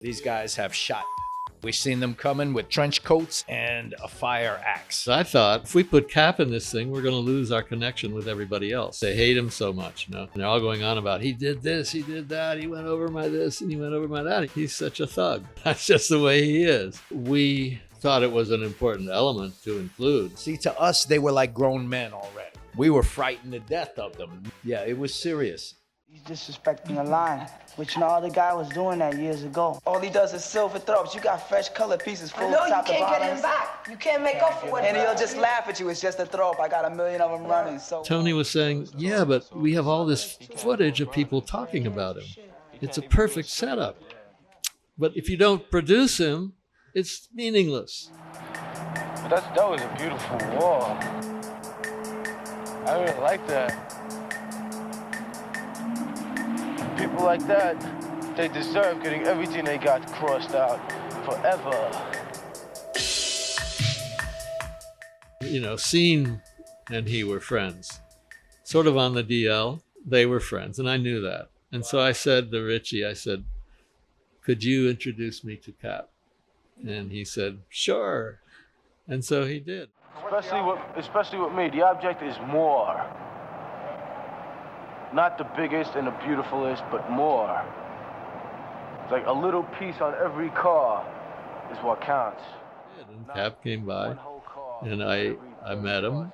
These guys have shot. We've seen them coming with trench coats and a fire axe. So I thought, if we put Cap in this thing, we're going to lose our connection with everybody else. They hate him so much, you know. And they're all going on about, he did this, he did that, he went over my this, and he went over my that. He's such a thug. That's just the way he is. We thought it was an important element to include. See, to us, they were like grown men already. We were frightened to death of them. Yeah, it was serious. He's disrespecting the line, which you know all the guy was doing that years ago. All he does is silver throws. You got fresh color pieces full No, you top to can't bottom. get him back. You can't make up for it. And he'll just laugh at you. It's just a throw up. I got a million of them running. So Tony was saying, yeah, but we have all this footage of people talking about him. It's a perfect setup. But if you don't produce him, it's meaningless. That was a beautiful wall. I really like that. People like that, they deserve getting everything they got crossed out forever. You know, Scene and he were friends. Sort of on the DL, they were friends, and I knew that. And so I said to Richie, I said, could you introduce me to Cap? And he said, sure. And so he did. Especially with me, the object is more. Not the biggest and the beautifulest, but more. It's like a little piece on every car is what counts. And Cap came by, and I met him,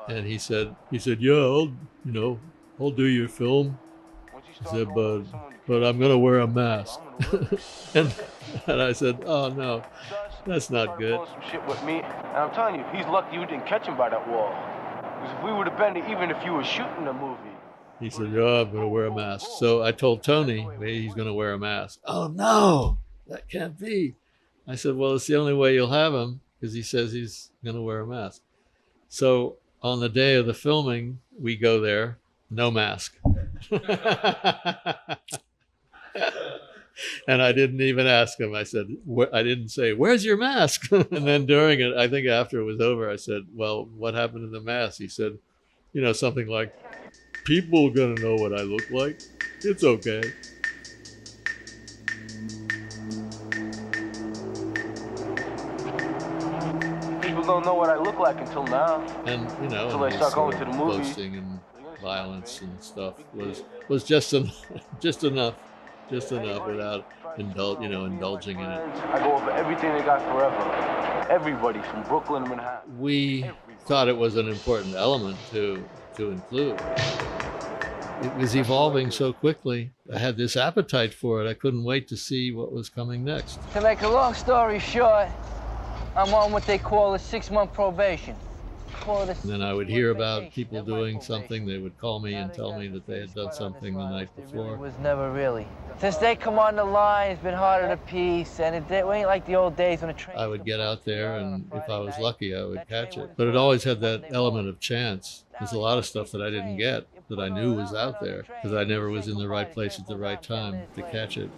and he said, yeah, I'll do your film. He said, but I'm gonna wear a mask. and I said, oh no, that's not good. Some shit with me, and I'm telling you, he's lucky you didn't catch him by that wall. Because if we would have been, even if you were shooting the movie. He said, yeah, I'm gonna wear a mask. So I told Tony, maybe he's gonna wear a mask. Oh no, that can't be. I said, well, it's the only way you'll have him, because he says he's gonna wear a mask. So on the day of the filming, we go there, no mask. And I didn't even ask him. I said, I didn't say, where's your mask? And then during it, I think after it was over, I said, well, what happened to the mask? He said, something like, people are gonna know what I look like. It's okay. People don't know what I look like until now. And until they start going to the movies. Boasting and violence and stuff was just enough without indulging in it. I go over everything they got forever. Everybody from Brooklyn to Manhattan. We thought it was an important element to include. It was evolving so quickly. I had this appetite for it. I couldn't wait to see what was coming next. To make a long story short, I'm on what they call a 6-month probation. And then I would hear about people doing something. They would call me and tell me that they had done something the night before. It was never really. Since they come on the line, it's been harder to piece, and it ain't like the old days when the train. I would get out there, and if I was lucky, I would catch it. But it always had that element of chance. There's a lot of stuff that I didn't get that I knew was out there because I never was in the right place at the right time to catch it.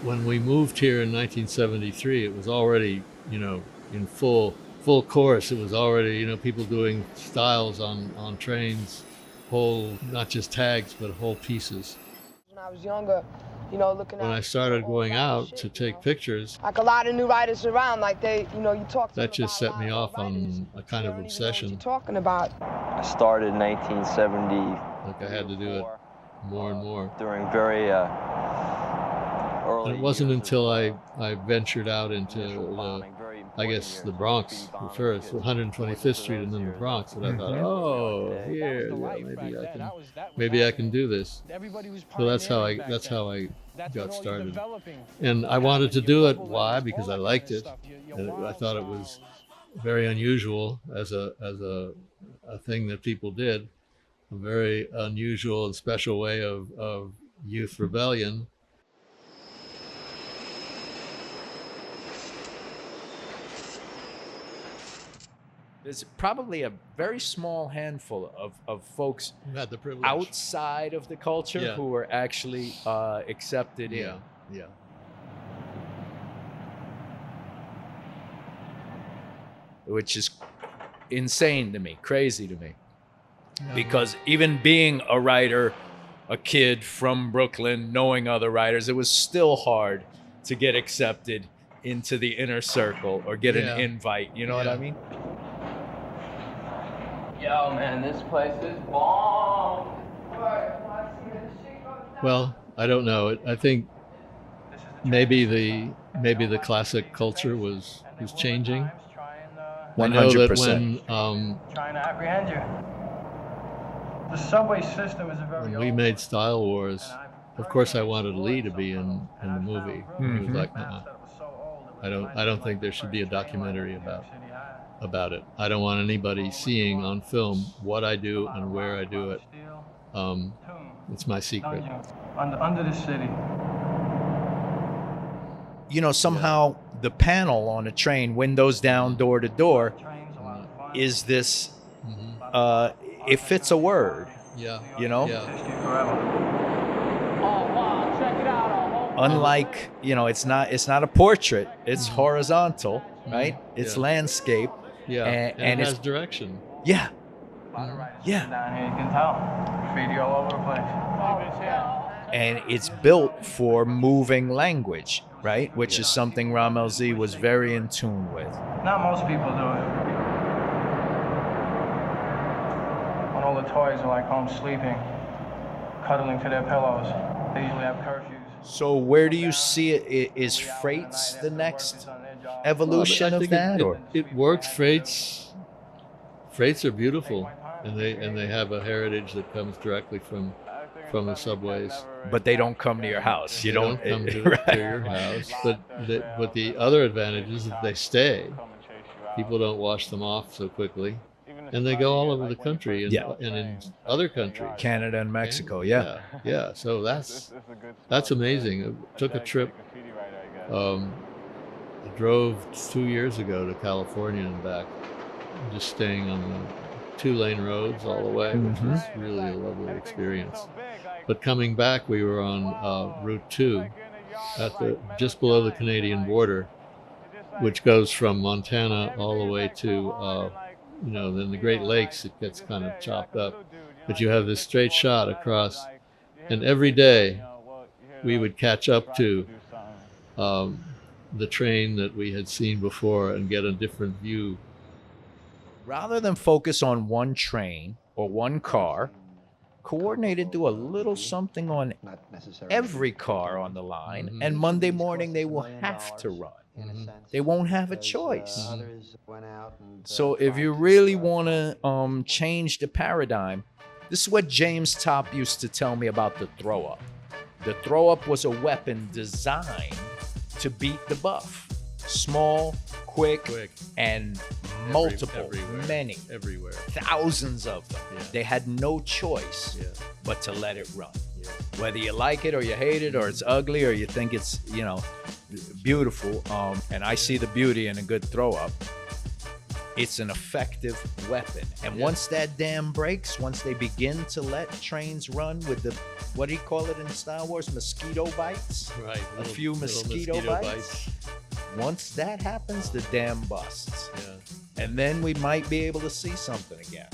When we moved here in 1973, it was already, in full course. It was already, people doing styles on trains, whole, not just tags, but whole pieces. When I was younger, looking at... When I started going out to take pictures, like a lot of new writers around, like they, you talk to that just set me off on a kind of obsession. What you're talking about. I started in 1970. Like I had to do it more and more. During very early. And it wasn't until I ventured out into the Bronx first, 125th Street, and then the Bronx, that I thought, oh, here, maybe I can do this. So that's how I got started. And I wanted to do it. Why? Because I liked it. And I thought it was very unusual as a thing that people did, a very unusual and special way of youth rebellion. There's probably a very small handful of folks outside of the culture who were actually accepted in. Yeah. Which is insane to me, crazy to me. Because even being a writer a kid from Brooklyn knowing other writers, it was still hard to get accepted into the inner circle or get an invite. You know what I mean? Yo, man, this place is bomb. Well, I don't know. I think maybe the classic culture was changing. 100%. I know that when Trying to apprehend you. The subway system is a very when we made Style Wars, of course I wanted Lee to be in the movie. He was like, I don't think there should be a documentary about it. I don't want anybody seeing on film what I do and where I do it. It's my secret. Under the city. You know, somehow the panel on a train, windows down, door to door, is this, it fits a word. Yeah. You know? Yeah. Unlike, you know, it's not a portrait, it's horizontal, right? It's landscape. Yeah. And it has direction. Yeah. Yeah. Down here, you can tell. Graffiti all over the place. And it's built for moving language, right? Which is something Ramel Z was very in tune with. Not most people do it. When all the toys are like home sleeping, cuddling to their pillows, they usually have curfews. So where do you see it? Is freights the next evolution of that? It works. Freights are beautiful, and they have a heritage that comes directly from the subways. But they don't come to your house. You don't come to right. your house. But the other advantage is that they stay. People don't wash them off so quickly, and they go all over the country and in other countries. Canada and Mexico. Yeah. So that's amazing. I took a trip. I drove 2 years ago to California and back, just staying on the 2-lane roads all the way, which was really a lovely experience. But coming back, we were on Route 2 just below the Canadian border, which goes from Montana all the way to, then the Great Lakes. It gets kind of chopped up, but you have this straight shot across, and every day we would catch up to the train that we had seen before and get a different view. Rather than focus on one train or one car, coordinated do a little something on every car on the line, and Monday morning they will have to run. They won't have a choice. So if you really want to change the paradigm, this is what James Topp used to tell me about the throw-up. The throw-up was a weapon designed to beat the buff. Small, quick. And multiple, everywhere, thousands of them. They had no choice but to let it run. Whether you like it or you hate it or it's ugly or you think it's, beautiful, and I see the beauty in a good throw-up, it's an effective weapon. And once that dam breaks, once they begin to let trains run with the, what do you call it in Star Wars, mosquito bites? Right. A few mosquito bites. Once that happens, the dam busts. And then we might be able to see something again.